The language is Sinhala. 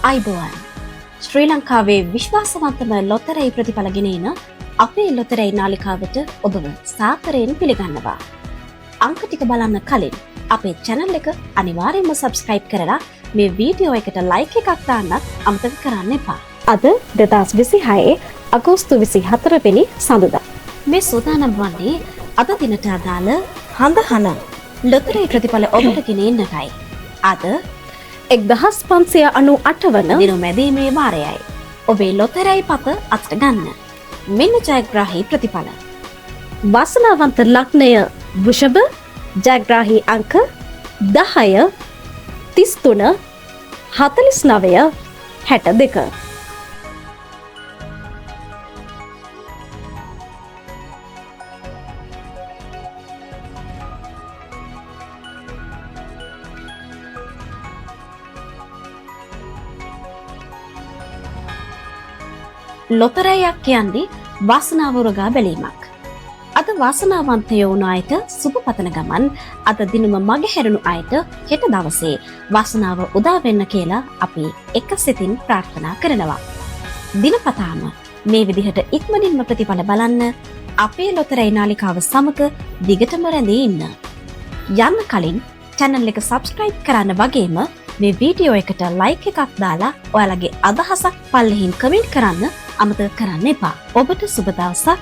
අයිබෝවන් ශ්‍රී ලංකාවේ විශ්වාසවන්තම ලොතරැයි ප්‍රතිඵල ගෙන එන අපේ ලොතරැයි නාලිකාවට ඔබව සාදරයෙන් පිළිගන්නවා. අංක ටික බලන්න කලින් අපේ channel එක අනිවාර්යයෙන්ම subscribe කරලා මේ වීඩියෝ එකට like එකක් දාන්නත් අමතක කරන්න එපා. අද 2026 අගෝස්තු 24 වෙනි සඳුදා. මේ සූදානම් වන්නේ අද දිනට අදාළ හඳහන ලොතරැයි ප්‍රතිඵල ඔබට ගෙන එන්නයි. අද 1598 වන දින මැදීමේ වාරයයි. ඔබේ ලොතරැයි පත අතට ගන්න. මෙන්න ජයග්‍රාහී ප්‍රතිඵල. වාසනාවන්ත ලග්නය වෘෂභ, ජයග්‍රාහී අංක 10, 33, 49, 62. ලොතරැයියක් කියන්නේ වාසනාව උරගා බැලීමක්. අද වාසනාවන්තයෝ වුණ අයට සුබ පතන ගමන් අද දිනම මගහැරුණු අයට හෙට දවසේ වාසනාව උදා වෙන්න කියලා අපි එක සිතින් ප්‍රාර්ථනා කරනවා. දිනපතාම මේ විදිහට ඉක්මනින්ම ප්‍රතිඵල බලන්න අපේ ලොතරැයි නාලිකාව සමග දිගටම රැඳී ඉන්න. යන්න කලින් channel එක subscribe කරන්න වගේම මේ වීඩියෝ එකට like එකක් දාලා ඔයාලගේ අදහසක් පල්ලෙහින් කමෙන්ට් කරන්න අමතක කරන්න එපා. ඔබට සුබ දවසක්.